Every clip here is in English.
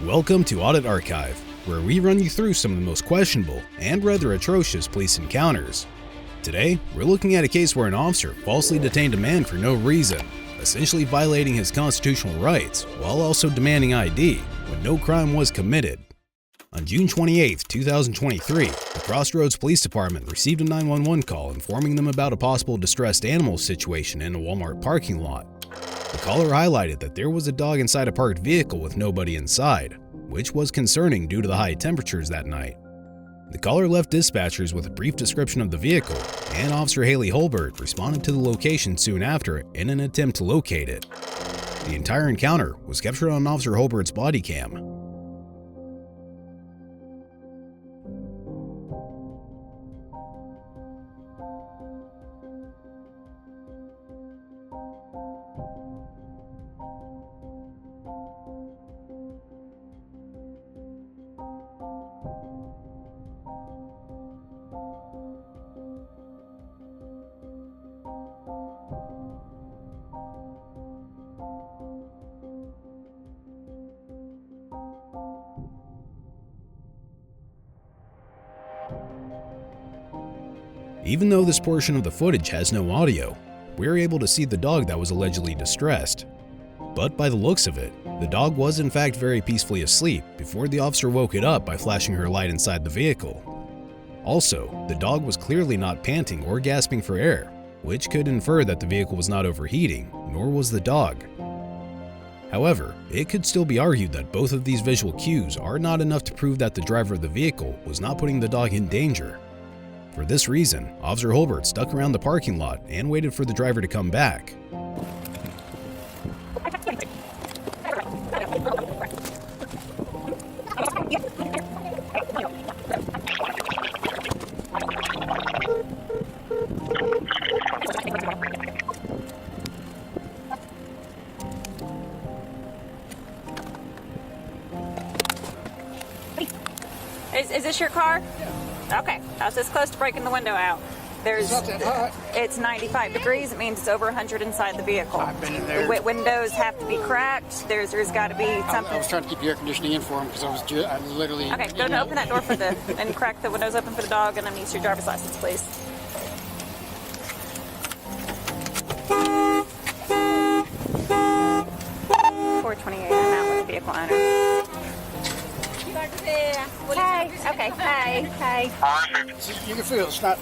Welcome to Audit Archive, where we run you through some of the most questionable and rather atrocious police encounters. Today, we're looking at a case where an officer falsely detained a man for no reason, essentially violating his constitutional rights while also demanding ID when no crime was committed. On June 28, 2023, the Crossroads Police Department received a 911 call informing them about a possible distressed animal situation in a Walmart parking lot. The caller highlighted that there was a dog inside a parked vehicle with nobody inside, which was concerning due to the high temperatures that night. The caller left dispatchers with a brief description of the vehicle, and Officer Haley Holbert responded to the location soon after in an attempt to locate it. The entire encounter was captured on Officer Holbert's body cam. Even though this portion of the footage has no audio, we're able to see the dog that was allegedly distressed. But by the looks of it, the dog was in fact very peacefully asleep before the officer woke it up by flashing her light inside the vehicle. Also, the dog was clearly not panting or gasping for air, which could infer that the vehicle was not overheating, nor was the dog. However, it could still be argued that both of these visual cues are not enough to prove that the driver of the vehicle was not putting the dog in danger. For this reason, Officer Holbert stuck around the parking lot and waited for the driver to come back. Is this your car? Okay, I was this close to breaking the window out. It's not that hot. It's 95 degrees. It means it's over 100 inside the vehicle. I've been in there. The windows have to be cracked. There's got to be something. I was trying to keep the air conditioning in for him because I literally. Okay, go to open that door for and crack the windows open for the dog, and then use your driver's license, please. $428. I'm out with the vehicle owner. Hey, okay, hey. You can feel it's not.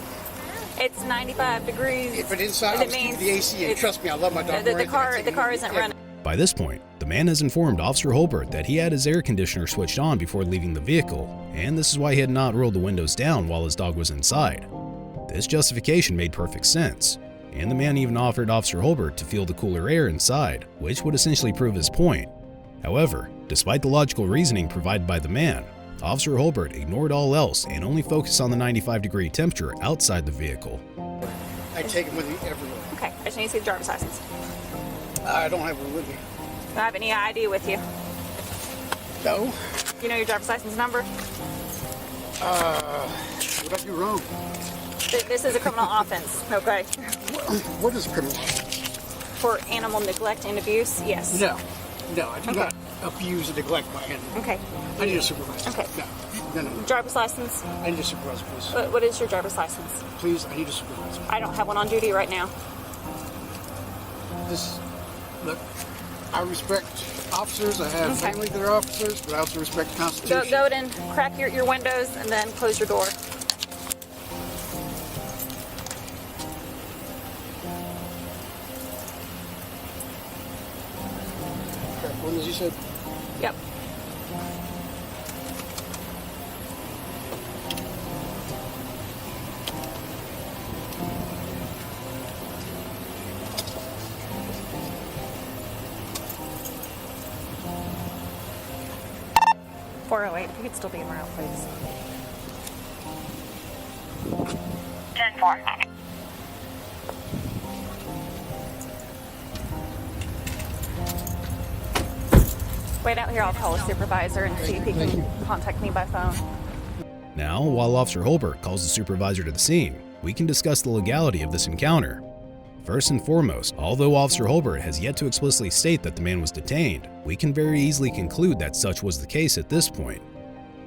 It's 95 degrees. If it's inside, it means the AC. And trust me, I love my dog. The car isn't running. By this point, the man has informed Officer Holbert that he had his air conditioner switched on before leaving the vehicle, and this is why he had not rolled the windows down while his dog was inside. This justification made perfect sense, and the man even offered Officer Holbert to feel the cooler air inside, which would essentially prove his point. However, despite the logical reasoning provided by the man, Officer Holbert ignored all else and only focused on the 95-degree temperature outside the vehicle. I take him with me everywhere. Okay, I just need to see the driver's license. I don't have one with me. Do I have any ID with you? No. Do you know your driver's license number? What did I do wrong? This is a criminal offense, okay? What is a criminal offense? For animal neglect and abuse, yes. No, I do not abuse and neglect my animal. Okay. I need a supervisor. Okay. No. Driver's license? I need a supervisor, please. What is your driver's license? Please, I need a supervisor. I don't have one on duty right now. Look, I respect officers. I have family that are officers, but I also respect the Constitution. Go and crack your windows and then close your door. Windows, you said? Yep. $408. If you could still be around, please. 10-4. Wait out here, I'll call a supervisor and see if he can contact me by phone. Now, while Officer Holbert calls the supervisor to the scene, we can discuss the legality of this encounter. First and foremost, although Officer Holbert has yet to explicitly state that the man was detained, we can very easily conclude that such was the case at this point.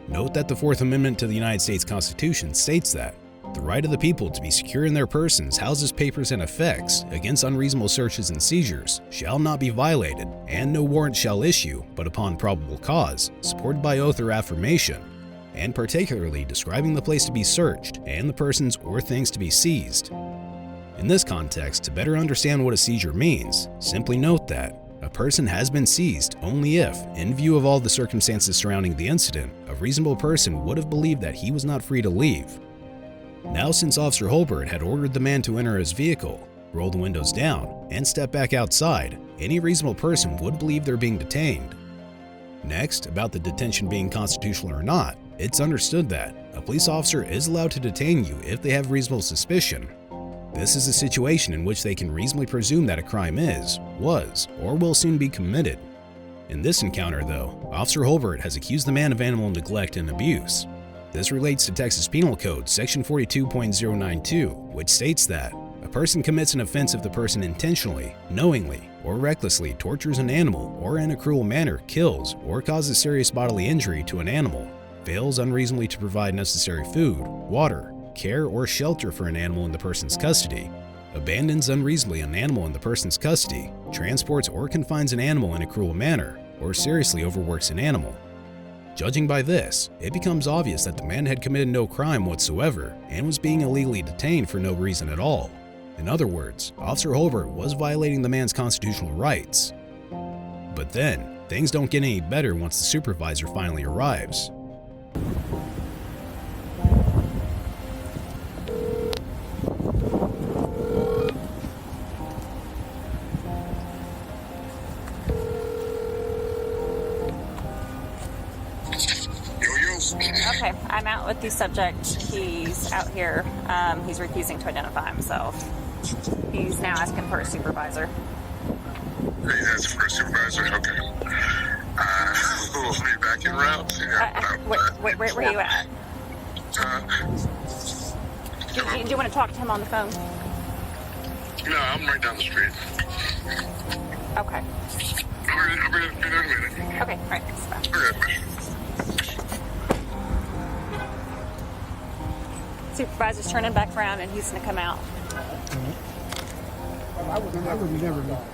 Note that the Fourth Amendment to the United States Constitution states that the right of the people to be secure in their persons, houses, papers, and effects against unreasonable searches and seizures shall not be violated, and no warrant shall issue but upon probable cause, supported by oath or affirmation, and particularly describing the place to be searched and the persons or things to be seized. In this context, to better understand what a seizure means, simply note that a person has been seized only if, in view of all the circumstances surrounding the incident, a reasonable person would have believed that he was not free to leave. Now, since Officer Holbert had ordered the man to enter his vehicle, roll the windows down, and step back outside, any reasonable person would believe they're being detained. Next, about the detention being constitutional or not, it's understood that a police officer is allowed to detain you if they have reasonable suspicion. This is a situation in which they can reasonably presume that a crime is, was, or will soon be committed. In this encounter, though, Officer Holbert has accused the man of animal neglect and abuse. This relates to Texas Penal Code Section 42.092, which states that a person commits an offense if the person intentionally, knowingly, or recklessly tortures an animal or in a cruel manner kills or causes serious bodily injury to an animal, fails unreasonably to provide necessary food, water, care, or shelter for an animal in the person's custody, abandons unreasonably an animal in the person's custody, transports or confines an animal in a cruel manner, or seriously overworks an animal. Judging by this, it becomes obvious that the man had committed no crime whatsoever and was being illegally detained for no reason at all. In other words, Officer Holbert was violating the man's constitutional rights. But then, things don't get any better once the supervisor finally arrives. Okay, I'm out with the subject. He's out here. He's refusing to identify himself. He's now asking for a supervisor. He's asking for a supervisor? Okay. We'll be back en route. Where are you at? Do you want to talk to him on the phone? No, I'm right down the street. Okay. I'll be there in a minute. Okay, all right. Bye. Okay. Supervisor's turning back around and he's going to come out. I would never know.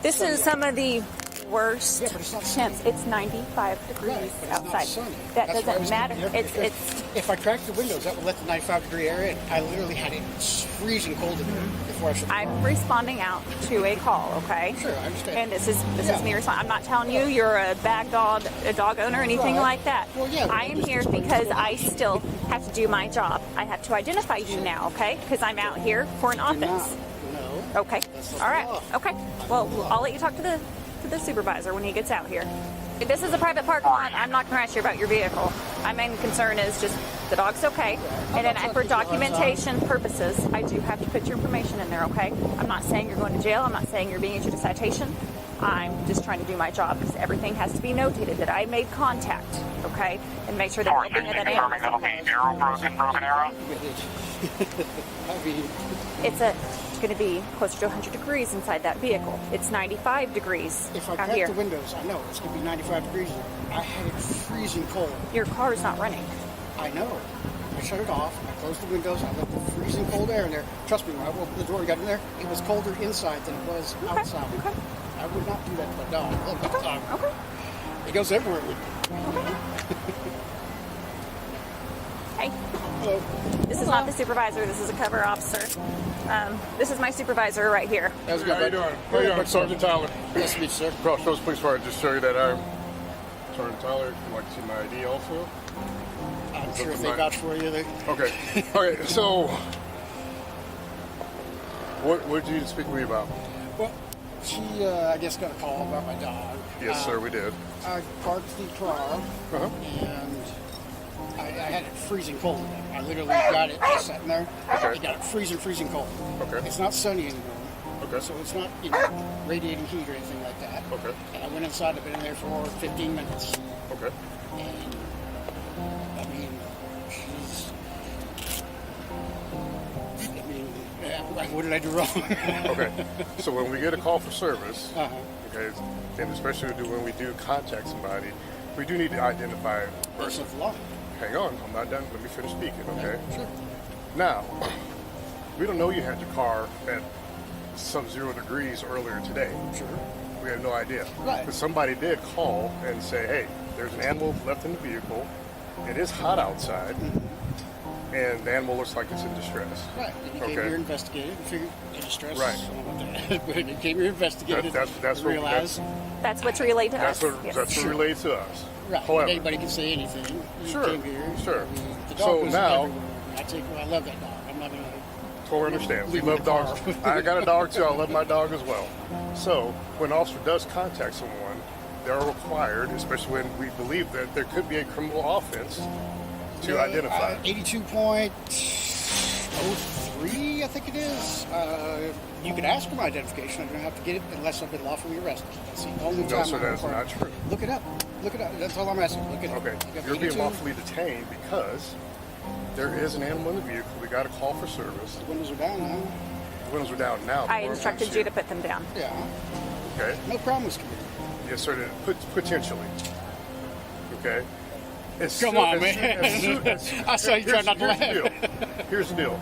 This is some of the worst Yeah, but it's not temps. It's 95 degrees Right, but it's not outside. sunny. That That's why I was doesn't matter. thinking It's if I cracked the windows, that would let the 95-degree air in. I literally had it freezing cold in there before I shut the car. I'm responding out to a call, okay? Sure, I understand. And this is Yeah. me responding. I'm not telling you you're a bag dog, a dog owner, or anything Right. like that. Well, yeah, I am here because I still have to do my job. I have to identify you now, okay? Because I'm out here for an offense. No. Okay. That's not All the right. law. Okay. Well, I'll let you talk to the supervisor when he gets out here. If this is a private parking lot, I'm not going to ask you about your vehicle. My main concern is just the dog's okay. And then for documentation purposes, I do have to put your information in there, okay? I'm not saying you're going to jail. I'm not saying you're being issued a citation. I'm just trying to do my job because everything has to be notated that I made contact, okay? And make sure that everything in that animal is okay. Broken arrow? I mean, It's going to be closer to 100 degrees inside that vehicle. It's 95 degrees if I out crack here. the windows, I know it's going to be 95 degrees. I had it freezing cold. Your car is not running. I know. I shut it off. I closed the windows. I let the freezing cold air in there. Trust me, when I opened the door and got in there, it was colder inside than it was outside. Okay. I would not do that to my dog. I love my dog. Okay. It goes everywhere with me. Hey, Hello. this is not the supervisor. This is a cover officer. This is my supervisor right here. How's it going, How you bud? doing? How you doing, Sergeant Tyler? Nice to meet you, sir. Cross Coast Police Fire, just show you that I'm Sergeant Tyler. If you'd like to see my ID also. I'm sure if they vouch for you, they... Okay. Okay, so what did you speak to me about? Well, she, I guess, got a call about my dog. Yes, sir, we did. I parked the car, Uh-huh. and I had it freezing cold. I literally got it just sitting there. Okay. I got it freezing cold. Okay. It's not sunny anymore. Okay. So it's not, radiating heat or anything like that. Okay. And I went inside. I've been in there for 15 minutes. Okay. And, I mean, What did I do wrong? Okay. So when we get a call for service, Uh-huh. okay, and especially when we do contact somebody, we do need to identify a That's person. the law. Hang on, I'm not done. Let me finish speaking, okay? Sure. Now, we don't know you had your car at sub-0 degrees earlier today. Sure. We have no idea. Right. But somebody did call and say, hey, there's an animal left in the vehicle. It is hot outside. And the animal looks like it's in distress. Right. And you came Okay. here, investigated, and figured in distress. Right. I don't know about that. But you came here, investigated, That's what- realized. That's what's relayed to That's us. what, Yes. that's what relayed to us. Right. However, Anybody can say anything. You Sure, came here. sure. I mean, the dog So goes now- everywhere. I love that dog. I'm not going to. totally understand. We Leave love in the dogs. car. I got a dog too. I love my dog as well. So when an officer does contact someone, they are required, especially when we believe that there could be a criminal offense, to identify. 82.03, I think it is. You can ask for my identification. I don't have to get it unless I've been lawfully arrested. That's the only No, time. sir, I'm that's required. not true. Look it up. Look it up. That's all I'm asking. Look it up. Okay, You got you're being 82. lawfully detained because there is an animal in the vehicle. We got a call for service. The windows are down now. The windows are down now. I We're instructed not you to sure. put them down. Yeah. Okay. No problem, Mr. Committee. Yes, sir. Potentially. Okay. Come on, man. I saw you trying not to laugh. Here's the deal.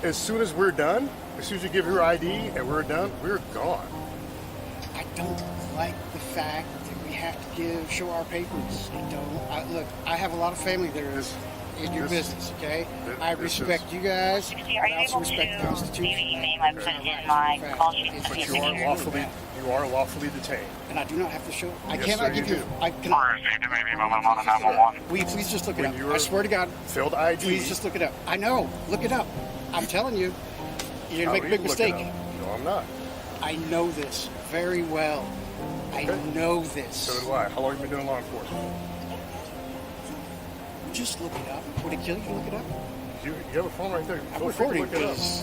As soon as we're done, as soon as you give your ID and we're done, we're gone. I don't like the fact that we have to show our papers. Look, I have a lot of family that are in your This- business, okay? this- I this respect you guys. Are I you also able respect the to Constitution. leave an email I put in my call sheet? But you are lawfully detained. And I do not have to show. I Yes, cannot sir, give you you. do. I can. Will you please just look it When up? you were- I swear to God. Failed ID. Please just look it up. I know. Look it up. I'm telling you. You're How gonna make a do big you look it mistake. up? No, I'm not. I know this very well. I Okay. know this. So do I. How long have you been doing law enforcement? Just look it up. Would it kill you to look it up? You have a phone right there. I'm Feel free to recording look it up. this.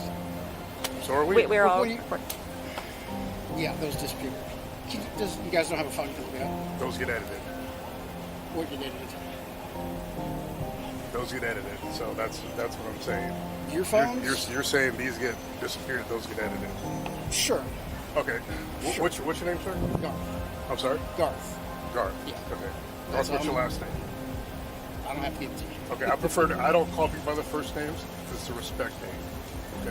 So are we. We're all. What do you- Yeah, those disappeared. You guys don't have a phone to look it up? Those get edited. What you did it? Those get edited. So that's what I'm saying. Your phones? You're saying these get disappeared. Those get edited. Sure. Okay. Sure. What's your name, sir? Garth. I'm sorry. Garth. Garth. Yeah. Okay. That's Garth, what's your all. last name? I don't have to give it to you. Okay. I prefer to. I don't call people by their first names. It's a respect name.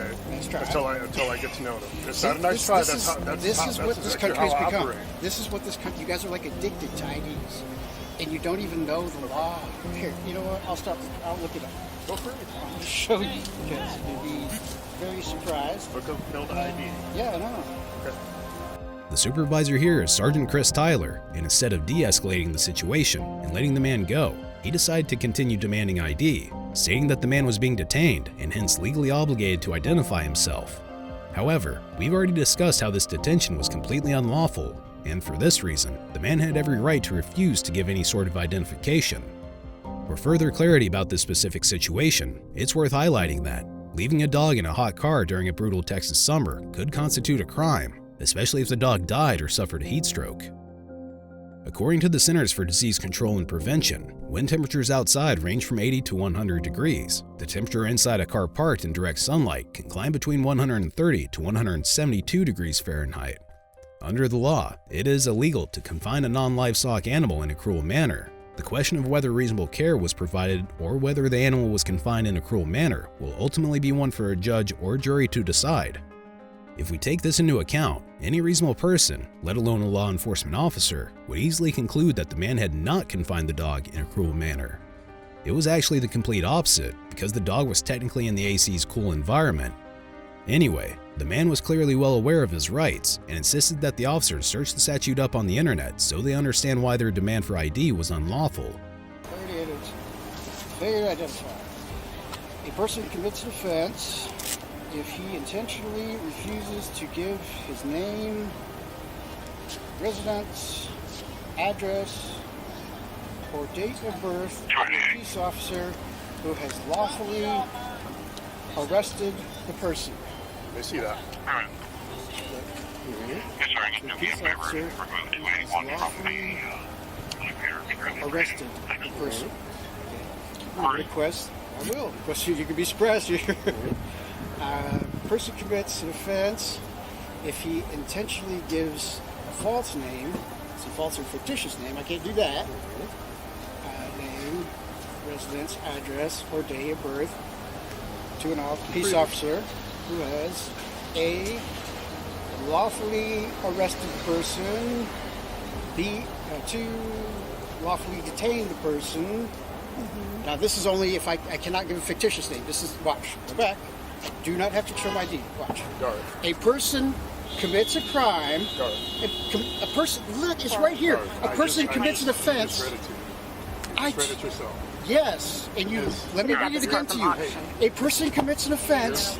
Okay. Nice try. Until I get to know them. It's See, not a nice this- try. this That's is- how. That's this how, is that's what this exactly country has how I become. operate. This is what this country. You guys are like addicted to IDs, and you don't even know the law. Here, you know what? I'll stop. I'll look it up. Go for it. I'm going to show you because you'll be very surprised. Look up failed ID. Yeah, I know. Okay. The supervisor here is Sergeant Chris Tyler, and instead of de-escalating the situation and letting the man go, he decided to continue demanding ID, stating that the man was being detained and hence legally obligated to identify himself. However, we've already discussed how this detention was completely unlawful, and for this reason, the man had every right to refuse to give any sort of identification. For further clarity about this specific situation, it's worth highlighting that leaving a dog in a hot car during a brutal Texas summer could constitute a crime, especially if the dog died or suffered a heat stroke. According to the Centers for Disease Control and Prevention, when temperatures outside range from 80 to 100 degrees, the temperature inside a car parked in direct sunlight can climb between 130 to 172 degrees Fahrenheit. Under the law, it is illegal to confine a non-livestock animal in a cruel manner. The question of whether reasonable care was provided or whether the animal was confined in a cruel manner will ultimately be one for a judge or jury to decide. If we take this into account, any reasonable person, let alone a law enforcement officer, would easily conclude that the man had not confined the dog in a cruel manner. It was actually the complete opposite, because the dog was technically in the AC's cool environment. Anyway, the man was clearly well aware of his rights and insisted that the officers search the statute up on the internet so they understand why their demand for ID was unlawful. There it is. Failure to identify. A person commits an offense if he intentionally refuses to give his name, residence, address, or date of birth to a police officer who has lawfully arrested the person. Let me see that. The police officer who has lawfully arrested the person. Request, I will. Request you can be suppressed. Person commits an offense if he intentionally gives a false name. It's a false or fictitious name. I can't do that. Name, residence, address, or day of birth to an peace officer who has A, lawfully arrested the person, B, 2, lawfully detained the person. Now this is only if I cannot give a fictitious name. This is, watch, go back. Do not have to show my ID. Watch. A person commits a crime. A person, look, it's right here. A person commits an offense. I just read it yourself. Yes, and you, let me read it again to you. A person commits an offense.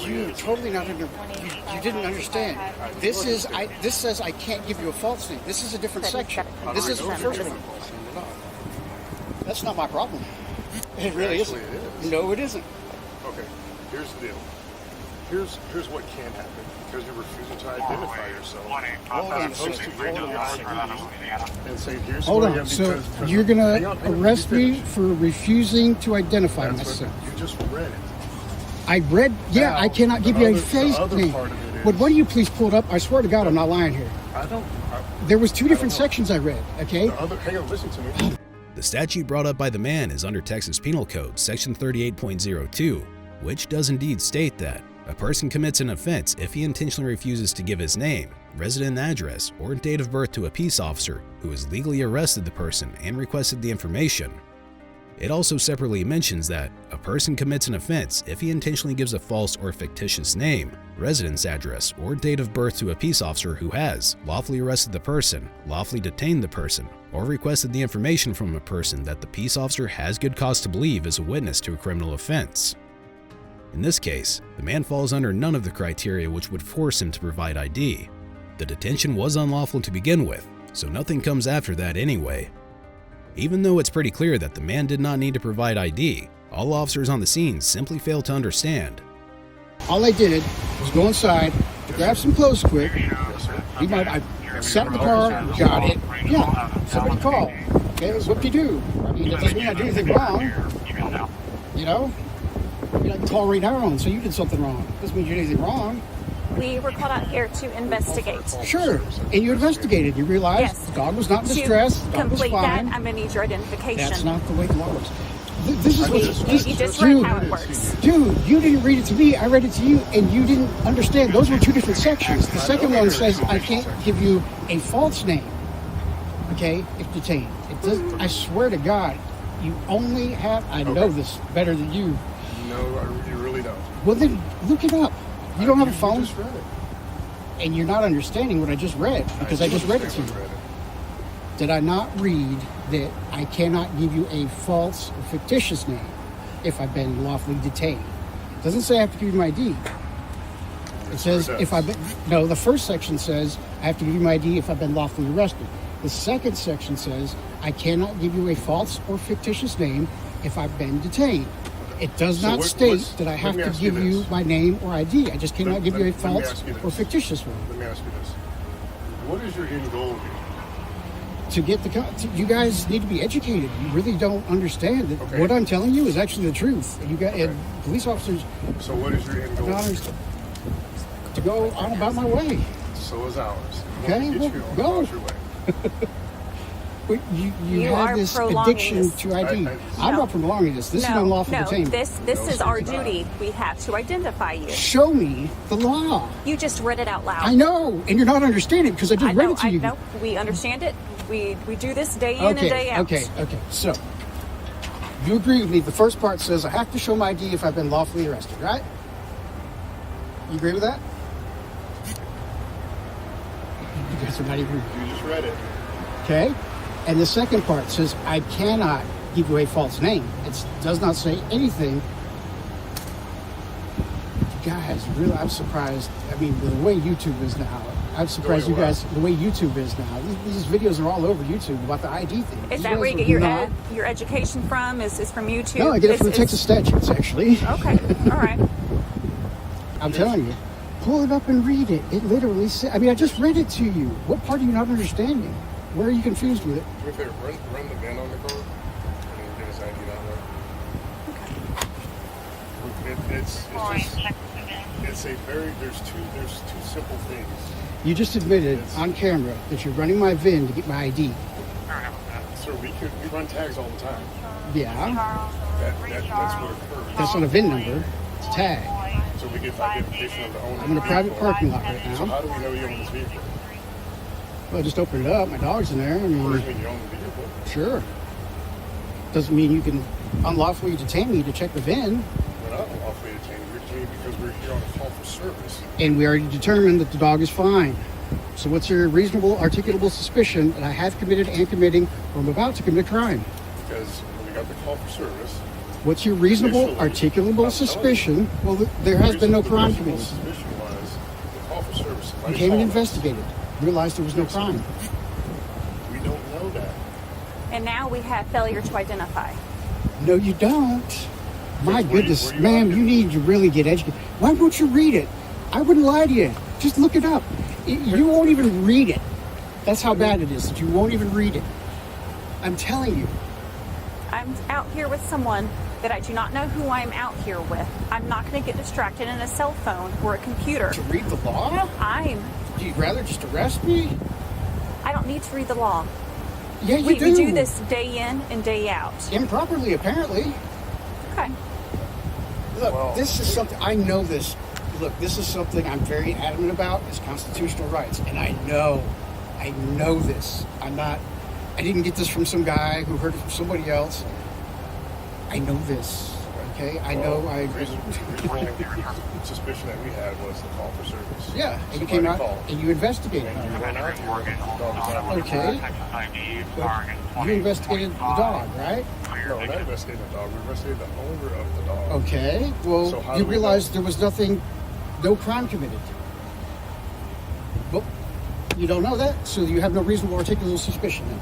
You totally not under, you didn't understand. This is, this says I can't give you a false name. This is a different section. This is the first one. That's not my problem. It really isn't. No, it isn't. Okay, here's the deal. Here's what can happen because you're refusing to identify yourself. Hold on a Supposed to second. bring your ID and say, here's Hold who I on. am So because you're hang gonna on, let arrest me finish. for refusing to identify That's myself? what, you just read it. I read. Yeah, Now, I cannot give you a face the other name. part of it is, But why don't you please pull it up? I swear to God, I'm not lying here. There was two different sections I read. Okay. Hang on, listen to me. The statute brought up by the man is under Texas Penal Code, Section 38.02, which does indeed state that a person commits an offense if he intentionally refuses to give his name, resident address, or date of birth to a peace officer who has legally arrested the person and requested the information. It also separately mentions that a person commits an offense if he intentionally gives a false or fictitious name, residence address, or date of birth to a peace officer who has lawfully arrested the person, lawfully detained the person, or requested the information from a person that the peace officer has good cause to believe is a witness to a criminal offense. In this case, the man falls under none of the criteria which would force him to provide ID. The detention was unlawful to begin with, so nothing comes after that anyway. Even though it's pretty clear that the man did not need to provide ID, all officers on the scene simply failed to understand. All I did was go inside, grab some clothes quick. I sat in the car, got it. Yeah, somebody called. Okay, that's what you do. I mean, that doesn't mean I did anything wrong. You know? I mean, I can call right now and say you did something wrong. Doesn't mean you did anything wrong. We were called out here to investigate. Sure, and you investigated. You realized Yes. the dog was not in To distress. The dog was complete fine. that, I'm going to need your identification. That's not the way the law works. This is what You just read how it works. Dude, you didn't read it to me. I read it to you, and you didn't understand. Those were two different sections. The second one says I can't give you a false name. Okay, if detained. It does. I swear to God, you only have. I know this better than you. No, you really don't. Well, then look it up. You don't have a You phone, just read it. and you're not understanding what I just read because I just read it to you. Did I not read that I cannot give you a false or fictitious name if I've been lawfully detained? It doesn't say I have to give you my ID. It says if I've been, no, the first section says I have to give you my ID if I've been lawfully arrested. The second section says I cannot give you a false or fictitious name if I've been detained. It does not state that I have to give you my name or ID. I just cannot give you a false or fictitious one. Let me ask you this. What is your end goal here? To get you guys need to be educated. You really don't understand that what I'm telling you is actually the truth. You got and police officers. So what is your end goal? To go on about my way. So is ours. Okay, well, go. Your way. But you are have this prolonging addiction this. to ID. I'm No. not prolonging this. This is unlawful detainment. This is our duty. We have to identify you. Show me the law. You just read it out loud. I know, and you're not understanding because I just read it to you. I know. We understand it. We do this day in and day out. Okay. So, you agree with me. The first part says I have to show my ID if I've been lawfully arrested, right? You agree with that? You guys are not even. You just read it. Okay. And the second part says I cannot give you a false name. It does not say anything. Guys, really, I'm surprised. I mean, the way YouTube is now, I'm surprised you guys, the way YouTube is now. These videos are all over YouTube about the ID thing. Is that where you get your education from? Is from YouTube? No, I get it from the Texas statutes, actually. Okay, all right. I'm telling you. Pull it up and read it. It literally says, I mean, I just read it to you. What part are you not understanding? Where are you confused with it? Do me a favor, run the VIN on the car and then get his ID that way. It's a very, there's two simple things. You just admitted on camera that you're running my VIN to get my ID. Sir, we run tags all the time. Yeah, That's what occurs. that's not a VIN number. It's a tag. So we get the identification of the owner. I'm in a private parking lot right So now. how do we know you own this vehicle? Well, just open it up. My dog's in there. I What does mean, it mean you own the vehicle? sure. Doesn't mean you can unlawfully detain me to check the VIN. We're not unlawfully detained. We're detained because we're here on a call for service. And we already determined that the dog is fine. So what's your reasonable, articulable suspicion that I have committed and committing or I'm about to commit a crime? Because when we got the call for service, What's your reasonable, Initially, articulable I'm suspicion? Well, there has been no crime the committed. suspicion was the call for service. You Somebody came and called us. investigated, realized there was no crime. We don't know that. And now we have failure to identify. No, you don't. My Were you- goodness, were you ma'am, out you need to really get educated. Why won't you read it? I wouldn't lie to you. Just look it up. You won't even read it. That's how bad it is that you won't even read it. I'm telling you. I'm out here with someone that I do not know who I'm out here with. I'm not going to get distracted in a cell phone or a computer. To read the law? Do you rather just arrest me? I don't need to read the law. Yeah, you We do. do this day in and day out. Improperly, apparently. Okay. Look, Well, this is something, I know this. Look, this is something I'm very adamant about, is constitutional rights. And I know this. I didn't get this from some guy who heard it from somebody else. I know this, okay? The reasonable suspicion that we had was the call for service. Yeah, and you Somebody came out called. and you investigated. And we went out here with the dog was out. Okay. But you investigated the dog, right? No, we're not investigating the dog. We investigated the owner of the dog. Okay. Well, So how you do we realized know? there was no crime committed. Well, you don't know that, so you have no reasonable articulable suspicion then.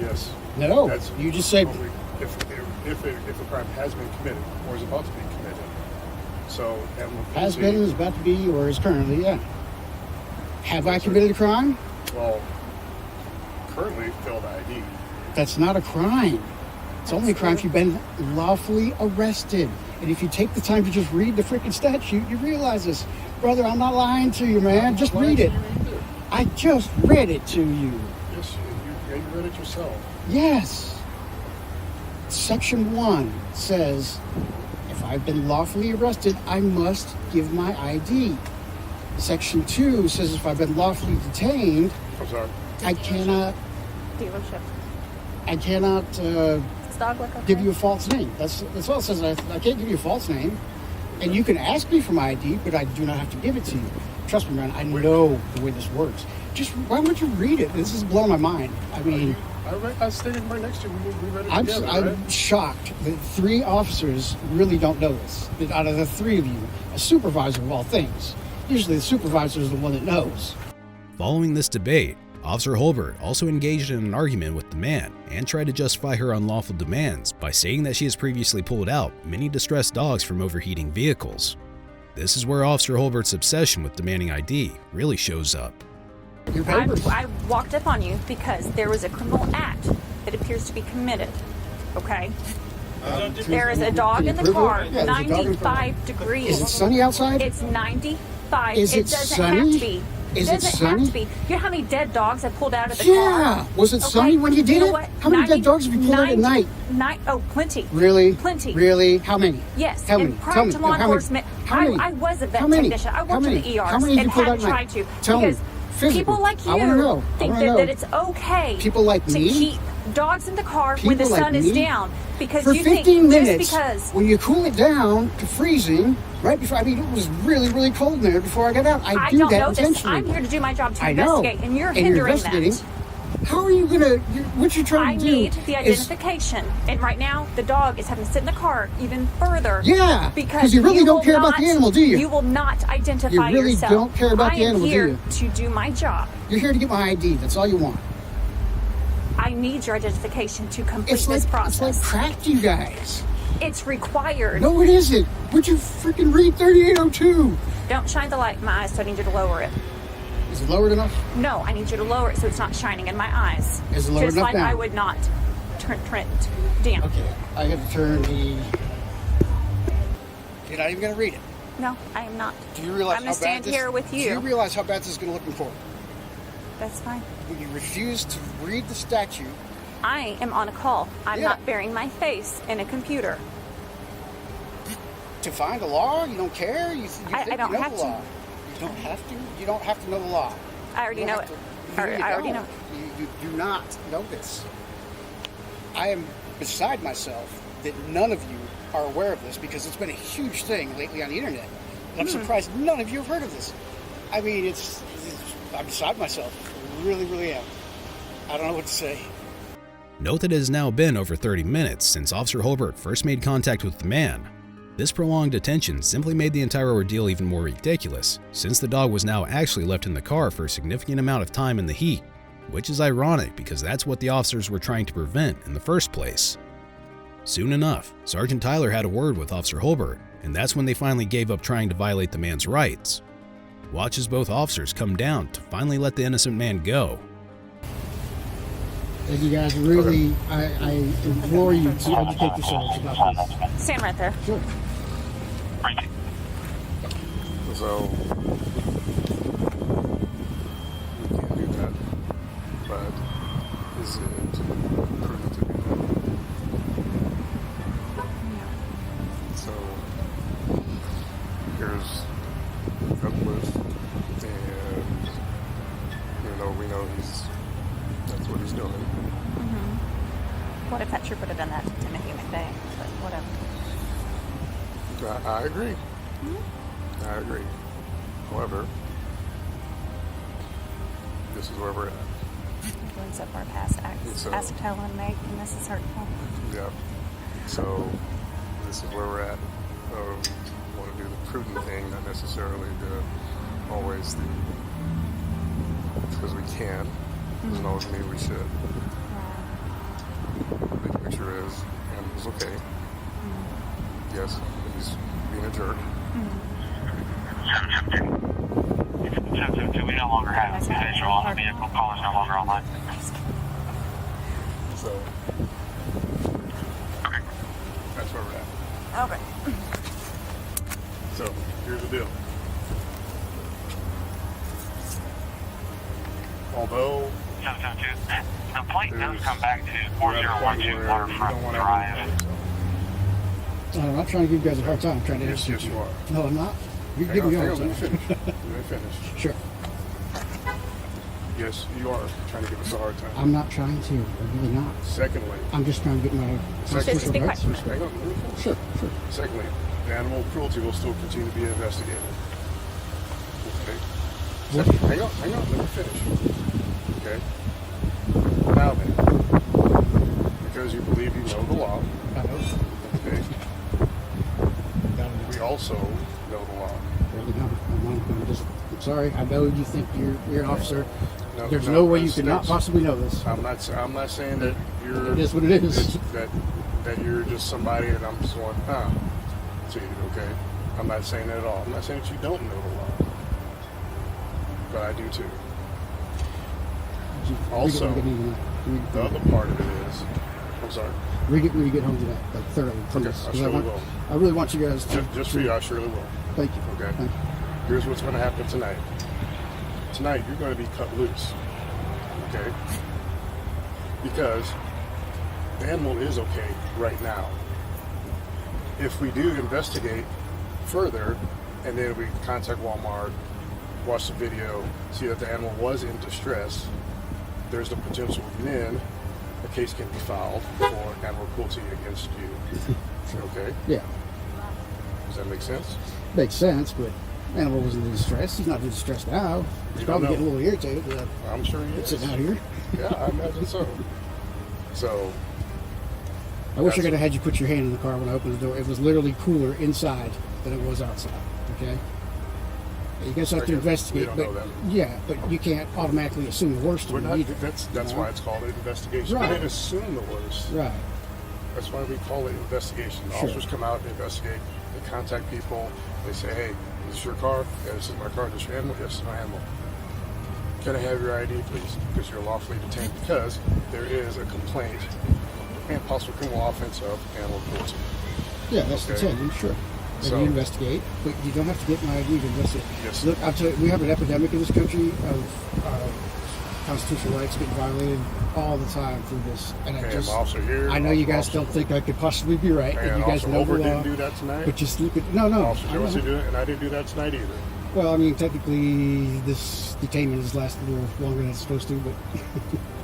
Yes. No, That's you just said, only if a crime has been committed or is about to be committed. So has been, is about to be, or is currently, yeah. Have I committed a crime? Well, currently failed ID. That's not a crime. It's only a crime if you've been lawfully arrested. And if you take the time to just read the freaking statute, you realize this. Brother, I'm not lying to you, man. Just read it. I just read it to you. Yes, you read it yourself. Yes. Section 1 says, if I've been lawfully arrested, I must give my ID. Section 2 says if I've been lawfully detained, I'm sorry. I cannot Dealership. Is dog look okay? give you a false name. That's all it says. I can't give you a false name. And you can ask me for my ID, but I do not have to give it to you. Trust me, man, I know the way this works. Just, why don't you read it? This is blowing my mind. I mean, I stayed right next to you. We read it together, I'm right? shocked that 3 officers really don't know this. That out of the 3 of you, a supervisor of all things, usually the supervisor is the one that knows. Following this debate, Officer Holbert also engaged in an argument with the man and tried to justify her unlawful demands by stating that she has previously pulled out many distressed dogs from overheating vehicles. This is where Officer Holbert's obsession with demanding ID really shows up. Your papers. I walked up on you because there was a criminal act that appears to be committed. Okay? There is a dog in the car, Yeah, there's a dog in the car. 95 degrees. Is it sunny outside? It's 95. Is it doesn't sunny? have to be. Is it doesn't sunny? have to be. You know how many dead dogs I pulled out of the car? Yeah. Was it sunny when you did know it? what? How many dead dogs have you pulled out at night? Oh, plenty. Really? Plenty. Really? How many? Yes. How many? And prior Tell me. to law How many? enforcement, How many? I was a vet How many? technician. I How worked in many? the ERs How many have and you pulled had out to at try night? to. Tell me. Because Physically. people like I wanna you know. I think wanna know. that it's okay People like to me? keep dogs in the car when the People like sun is me? down. Because For you 15 think minutes, just because when you cool it down to freezing, right before, it was really, really cold in there before I got out. I do don't that know this. intentionally. I'm here to do my job to I know. investigate, and you're you're hindering investigating. that. How are you gonna? What you're trying I to do? need the is- identification, and right now the dog is having to sit in the car even further. Yeah, because you really don't will care about not- the animal, do you? You will not identify You really yourself. don't care about the animal, do I am you? here to do my job. You're here to get my ID. That's all you want. I need your identification to complete It's like this process. crack to you guys. It's required. No, it isn't. Would you freaking read 3802? Don't shine the light in my eyes, so I need you to lower it. Is it lowered enough? No, I need you to lower it so it's not shining in my eyes. Is it lowered Just enough like now? I would not turn it down. Okay, I got to turn the. You're not even going to read it. No, I am not. Do you realize I'm going to stand here with you. Do you realize how bad this is going to look in court? That's fine. When you refuse to read the statute. I am on a call. I'm Yeah. not burying my face in a computer. To find a law, you don't care. You think I don't you know have the to. law. You don't have to. You don't have to know the law. I already know it. I already know. You do not know this. I am beside myself that none of you are aware of this because it's been a huge thing lately on the internet. And I'm surprised none of you have heard of this. I mean, I'm beside myself. I really, really am. I don't know what to say. Note that it has now been over 30 minutes since Officer Holbert first made contact with the man. This prolonged detention simply made the entire ordeal even more ridiculous, since the dog was now actually left in the car for a significant amount of time in the heat, which is ironic because that's what the officers were trying to prevent in the first place. Soon enough, Sergeant Tyler had a word with Officer Holbert, and that's when they finally gave up trying to violate the man's rights. Watch as both officers come down to finally let the innocent man go. And you guys really, I implore you to educate yourselves about this. Stand right there. Sure. So we can't do that. But is it prudent to do that? So here's Lackluster, and even though we know that's what he's doing. What if that trooper would have done that to Timothy McVeigh? But whatever. I agree. I agree. However, this is where we're at. We're going so far past ask, tell, and make, and this is hurtful. Yep. So this is where we're at. We want to do the prudent thing, not necessarily always because we can. Doesn't always mean we should. The big picture is, and it's okay. Yes, he's being a jerk. 772, we no longer have visual on the vehicle. Call is no longer online. So, Okay. that's where we're at. Okay. So, here's the deal. Although 772, the plate does there's- come back to we're at a point 4012 where we Waterfront don't want to Drive. I'm not trying to give you guys a hard time. I'm trying to Yes, educate yes, you are. No, I'm not. You're Hang on, giving me a hang hard on, let me time. finish. Let me finish. Sure. Yes, you are trying to give us a hard time. I'm not trying to. I'm really not. Secondly, I'm just trying to get my Just be quiet. hang on, let me finish. Sure, sure. Secondly, the animal cruelty will still continue to be investigated. Okay. Hang on, let me finish. Okay. Now then, because you believe you know the law, I know. okay, we also know the law. Really don't. I'm sorry. I know you think you're an officer. No, There's no way you that's- could not possibly know this. I'm not saying that you're. It is what it is. That you're just somebody that I'm just going, to you, okay? I'm not saying that at all. I'm not saying that you don't know the law, but I do too. Also, the other part of it is, I'm sorry. Read it when you get home tonight, like thoroughly, please. Okay, I 'Cause surely will. I really want you guys to. Just for you, I surely will. Thank you. Okay. Thank you. Here's what's going to happen tonight. Tonight, you're going to be cut loose. Okay? Because the animal is okay right now. If we do investigate further, and then we contact Walmart, watch the video, see that the animal was in distress, there's the potential then a case can be filed for animal cruelty against you. Okay? Yeah, Does that make sense? makes sense, but animal wasn't in distress. He's not in distress now. He's You don't probably know. getting a little irritated. I'm sure he is. Sitting out here. Yeah, I imagine so. So, I wish I could have had you put your hand in the car when I opened the door. It was literally cooler inside than it was outside. Okay. You guys have to investigate, we but don't know that. yeah, but you can't automatically assume the worst. we're of it not. either. That's why it's called an investigation. Right. We didn't assume the worst. Right. That's why we call it investigation. The Sure. officers come out, they investigate, they contact people, they say, hey, is this your car? Yeah, this is my car. Is this your animal? Yes, it's my animal. Can I have your ID, please? Because you're lawfully detained. Because there is a complaint and possible criminal offense of animal cruelty. Yeah, that's Okay. the thing. Sure. and So- you investigate, but you don't have to get my ID to investigate. Yes. Look, I'll tell you, we have an epidemic in this country of constitutional rights getting violated all the time through this. And Okay, I'm officer here. I know you guys officer- don't think I could possibly be right, and And you guys Officer know the Over law. didn't do that tonight. But just look at no. Officer I Jones know. didn't do it, and I didn't do that tonight either. Well, I mean, technically, this detainment has lasted a little longer than it's supposed to, but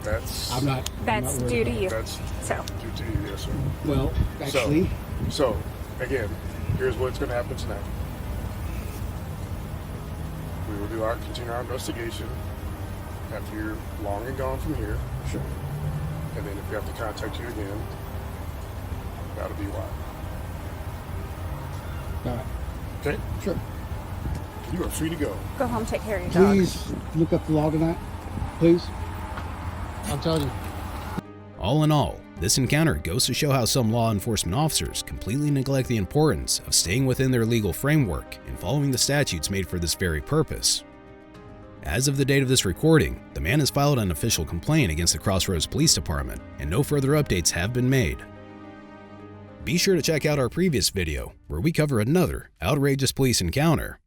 That's I'm not. That's I'm not due worried to about you. That's So, due to you, yes, sir. it. Well, actually, So again, here's what's going to happen tonight. We will do our continue our investigation after you're long and gone from here, sure. and then if we have to contact you again, that'll be why. All right. Okay? Sure. You are free to go. go home, take care of your dog. Please look up the law tonight. Please. I'm telling you. All in all, this encounter goes to show how some law enforcement officers completely neglect the importance of staying within their legal framework and following the statutes made for this very purpose. As of the date of this recording, the man has filed an official complaint against the Crossroads Police Department, and no further updates have been made. Be sure to check out our previous video, where we cover another outrageous police encounter